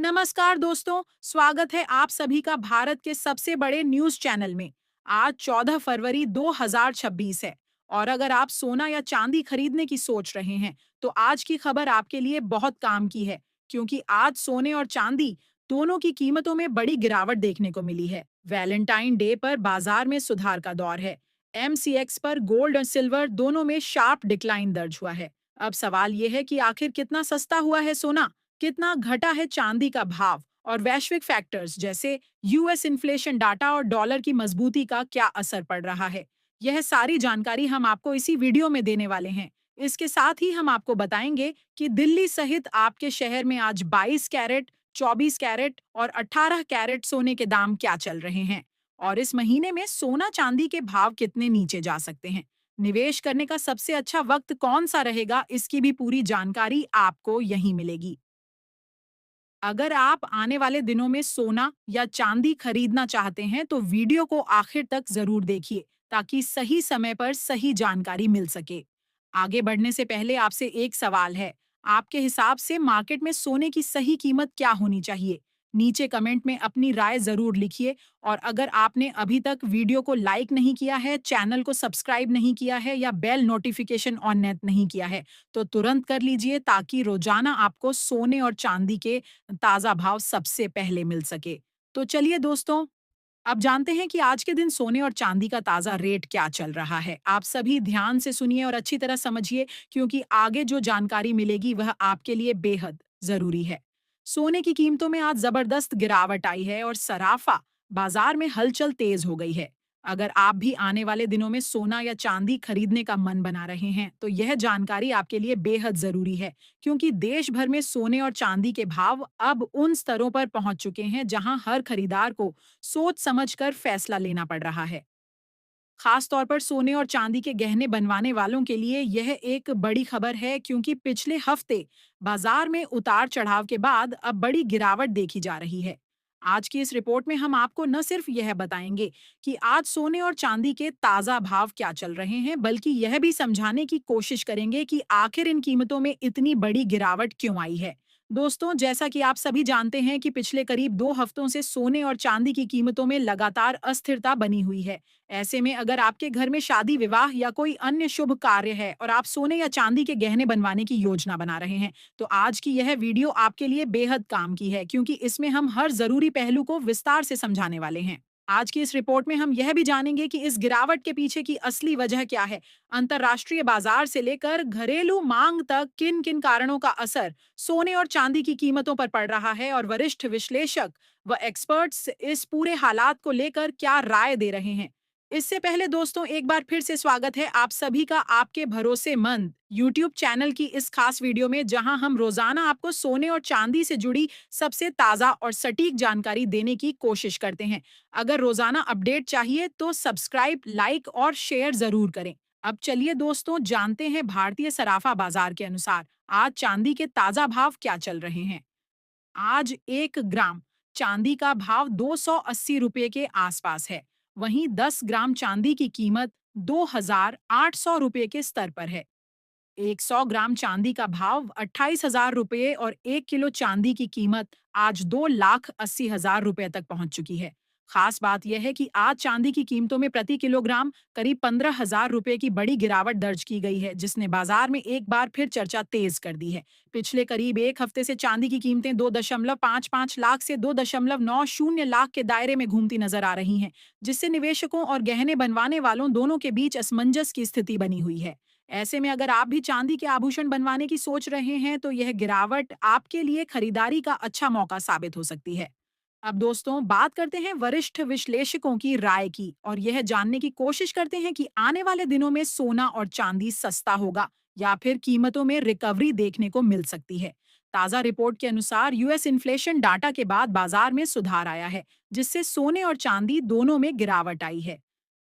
नमस्कार दोस्तों, स्वागत है आप सभी का भारत के सबसे बड़े न्यूज चैनल में। आज 14 फरवरी 2026 है और अगर आप सोना या चांदी खरीदने की सोच रहे हैं, तो आज की खबर आपके लिए बहुत काम की है, क्योंकि आज सोने और चांदी दोनों की कीमतों में बड़ी गिरावट देखने को मिली है। वैलेंटाइन डे पर बाजार में सुधार का दौर है। एमसीएक्स पर गोल्ड और सिल्वर दोनों में शार्प डिक्लाइन दर्ज हुआ है। अब सवाल यह है कि आखिर कितना सस्ता हुआ है सोना, कितना घटा है चांदी का भाव और वैश्विक फैक्टर्स जैसे यूएस इन्फ्लेशन डाटा और डॉलर की मजबूती का क्या असर पड़ रहा है। यह सारी जानकारी हम आपको इसी वीडियो में देने वाले हैं। इसके साथ ही हम आपको बताएंगे कि दिल्ली सहित आपके शहर में आज 22 कैरेट, 24 कैरेट और 18 कैरेट सोने के दाम क्या चल रहे हैं और इस महीने में सोना चांदी के भाव कितने नीचे जा सकते हैं। निवेश करने का सबसे अच्छा वक्त कौन सा रहेगा, इसकी भी पूरी जानकारी आपको यहीं मिलेगी। अगर आप आने वाले दिनों में सोना या चांदी खरीदना चाहते हैं, तो वीडियो को आखिर तक जरूर देखिए ताकि सही समय पर सही जानकारी मिल सके। आगे बढ़ने से पहले आपसे एक सवाल है। आपके हिसाब से मार्केट में सोने की सही कीमत क्या होनी चाहिए? नीचे कमेंट में अपनी राय जरूर लिखिए और अगर आपने अभी तक वीडियो को लाइक नहीं किया है, चैनल को सब्सक्राइब नहीं किया है या बेल नोटिफिकेशन ऑन नहीं किया है, तो तुरंत कर लीजिए ताकि रोजाना आपको सोने और चांदी के ताज़ा भाव सबसे पहले मिल सके। तो चलिए दोस्तों, अब जानते हैं कि आज के दिन सोने और चांदी का ताज़ा रेट क्या चल रहा है। आप सभी ध्यान से सुनिए और अच्छी तरह समझिए, क्योंकि आगे जो जानकारी मिलेगी वह आपके लिए बेहद ज़रूरी है। सोने की कीमतों में आज ज़बरदस्त गिरावट आई है और सराफा बाजार में हलचल तेज हो गई है। अगर आप भी आने वाले दिनों में सोना या चांदी खरीदने का मन बना रहे हैं, तो यह जानकारी आपके लिए बेहद ज़रूरी है, क्योंकि देश भर में सोने और चांदी के भाव अब उन स्तरों पर पहुंच चुके हैं जहां हर खरीदार को सोच समझकर फैसला लेना पड़ रहा है। खास तौर पर सोने और चांदी के गहने बनवाने वालों के लिए यह एक बड़ी खबर है, क्योंकि पिछले हफ्ते बाजार में उतार चढ़ाव के बाद अब बड़ी गिरावट देखी जा रही है। आज की इस रिपोर्ट में हम आपको न सिर्फ यह बताएंगे कि आज सोने और चांदी के ताजा भाव क्या चल रहे हैं, बल्कि यह भी समझाने की कोशिश करेंगे कि आखिर इन कीमतों में इतनी बड़ी गिरावट क्यों आई है। दोस्तों, जैसा कि आप सभी जानते हैं कि पिछले करीब 2 हफ्तों से सोने और चांदी की कीमतों में लगातार अस्थिरता बनी हुई है। ऐसे में अगर आपके घर में शादी विवाह या कोई अन्य शुभ कार्य है और आप सोने या चांदी के गहने बनवाने की योजना बना रहे हैं, तो आज की यह वीडियो आपके लिए बेहद काम की है, क्योंकि इसमें हम हर जरूरी पहलू को विस्तार से समझाने वाले हैं। आज की इस रिपोर्ट में हम यह भी जानेंगे कि इस गिरावट के पीछे की असली वजह क्या है। अंतर्राष्ट्रीय बाजार से लेकर घरेलू मांग तक किन किन कारणों का असर सोने और चांदी की कीमतों पर पड़ रहा है और वरिष्ठ विश्लेषक व एक्सपर्ट्स इस पूरे हालात को लेकर क्या राय दे रहे हैं। इससे पहले दोस्तों, एक बार फिर से स्वागत है आप सभी का आपके भरोसेमंद YouTube चैनल की इस खास वीडियो में, जहां हम रोजाना आपको सोने और चांदी से जुड़ी सबसे ताजा और सटीक जानकारी देने की कोशिश करते हैं। अगर रोजाना अपडेट चाहिए तो सब्सक्राइब, लाइक और शेयर जरूर करें। अब चलिए दोस्तों, जानते हैं भारतीय सराफा बाजार के अनुसार आज चांदी के ताजा भाव क्या चल रहे हैं। आज 1 ग्राम चांदी का भाव 280 रुपए के आसपास है। वहीं 10 ग्राम चांदी की कीमत 2,800 रुपए के स्तर पर है। 100 ग्राम चांदी का भाव 28,000 रुपए और 1 किलो चांदी की कीमत आज 2,80,000 रुपए तक पहुंच चुकी है। खास बात यह है कि आज चांदी की कीमतों में प्रति किलोग्राम करीब 15,000 रुपए की बड़ी गिरावट दर्ज की गई है, जिसने बाजार में एक बार फिर चर्चा तेज कर दी है। पिछले करीब एक हफ्ते से चांदी की कीमतें 2.55 लाख से 2.90 लाख के दायरे में घूमती नजर आ रही हैं, जिससे निवेशकों और गहने बनवाने वालों दोनों के बीच असमंजस की स्थिति बनी हुई है। ऐसे में अगर आप भी चांदी के आभूषण बनवाने की सोच रहे हैं, तो यह गिरावट आपके लिए खरीदारी का अच्छा मौका साबित हो सकती है। अब दोस्तों, बात करते हैं वरिष्ठ विश्लेषकों की राय की और यह जानने की कोशिश करते हैं कि आने वाले दिनों में सोना और चांदी सस्ता होगा या फिर कीमतों में रिकवरी देखने को मिल सकती है। ताजा रिपोर्ट के अनुसार यूएस इन्फ्लेशन डाटा के बाद बाजार में सुधार आया है, जिससे सोने और चांदी दोनों में गिरावट आई है।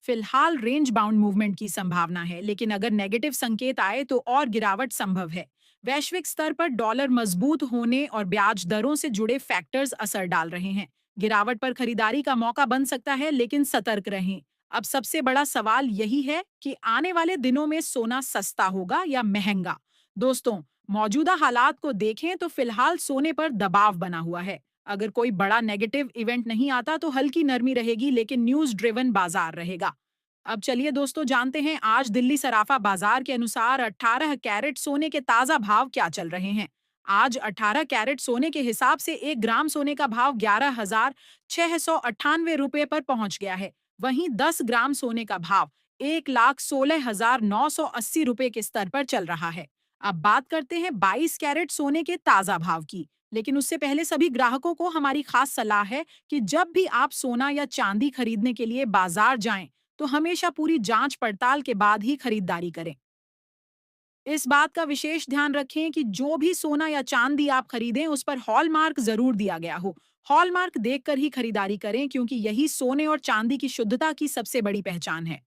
फिलहाल रेंज बाउंड मूवमेंट की संभावना है, लेकिन अगर नेगेटिव संकेत आए तो और गिरावट संभव है। वैश्विक स्तर पर डॉलर मजबूत होने और ब्याज दरों से जुड़े फैक्टर्स असर डाल रहे हैं। गिरावट पर खरीदारी का मौका बन सकता है, लेकिन सतर्क रहें। अब सबसे बड़ा सवाल यही है कि आने वाले दिनों में सोना सस्ता होगा या महंगा। दोस्तों, मौजूदा हालात को देखें तो फिलहाल सोने पर दबाव बना हुआ है। अगर कोई बड़ा नेगेटिव इवेंट नहीं आता तो हल्की नरमी रहेगी, लेकिन न्यूज ड्रिवन बाजार रहेगा। अब चलिए दोस्तों, जानते हैं आज दिल्ली सराफा बाजार के अनुसार 18 कैरेट सोने के ताजा भाव क्या चल रहे हैं। आज 18 कैरेट सोने के हिसाब से 1 ग्राम सोने का भाव 11,698 रुपए पर पहुंच गया है। वहीं 10 ग्राम सोने का भाव 1,16,980 रुपए के स्तर पर चल रहा है। अब बात करते हैं 22 कैरेट सोने के ताजा भाव की। लेकिन उससे पहले सभी ग्राहकों को हमारी खास सलाह है कि जब भी आप सोना या चांदी खरीदने के लिए बाजार जाएं, तो हमेशा पूरी जांच पड़ताल के बाद ही खरीदारी करें। इस बात का विशेष ध्यान रखें कि जो भी सोना या चांदी आप खरीदें उस पर हॉलमार्क जरूर दिया गया हो। हॉलमार्क देखकर ही खरीदारी करें, क्योंकि यही सोने और चांदी की शुद्धता की सबसे बड़ी पहचान है।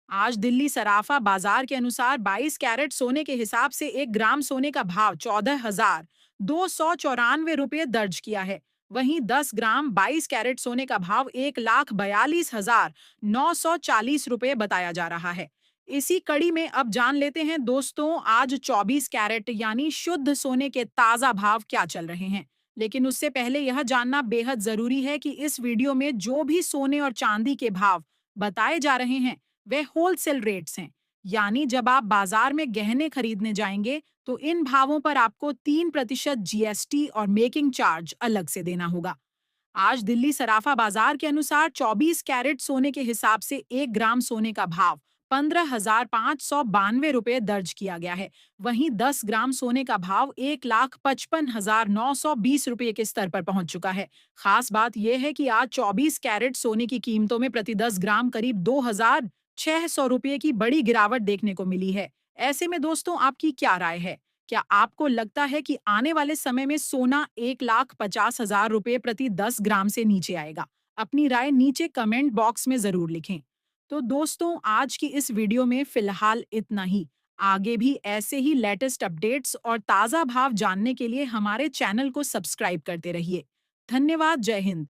आज दिल्ली सराफा बाजार के अनुसार 22 कैरेट सोने के हिसाब से 1 ग्राम सोने का भाव 14,294 रुपये दर्ज किया है। वहीं 10 ग्राम 22 कैरेट सोने का भाव 1,42,940 रुपये बताया जा रहा है। इसी कड़ी में अब जान लेते हैं दोस्तों, आज 24 कैरेट यानी शुद्ध सोने के ताजा भाव क्या चल रहे हैं। लेकिन उससे पहले यह जानना बेहद जरूरी है कि इस वीडियो में जो भी सोने और चांदी के भाव बताए जा रहे हैं वे होलसेल रेट्स हैं। यानी जब आप बाजार में गहने खरीदने जाएंगे तो इन भावों पर आपको 3% जीएसटी और मेकिंग चार्ज अलग से देना होगा। आज दिल्ली सराफा बाजार के अनुसार 24 कैरेट सोने के हिसाब से 1 ग्राम सोने का भाव 15,592 रुपये दर्ज किया गया है। वहीं 10 ग्राम सोने का भाव 1,55,920 रुपये के स्तर पर पहुंच चुका है। खास बात यह है कि आज 24 कैरेट सोने की कीमतों में प्रति 10 ग्राम करीब 2,600 रुपये की बड़ी गिरावट देखने को मिली है। ऐसे में दोस्तों, आपकी क्या राय है? क्या आपको लगता है कि आने वाले समय में सोना 1,50,000 रुपये प्रति 10 ग्राम से नीचे आएगा? अपनी राय नीचे कमेंट बॉक्स में जरूर लिखें। तो दोस्तों, आज की इस वीडियो में फिलहाल इतना ही। आगे भी ऐसे ही लेटेस्ट अपडेट्स और ताज़ा भाव जानने के लिए हमारे चैनल को सब्सक्राइब करते रहिए। धन्यवाद। जय हिंद।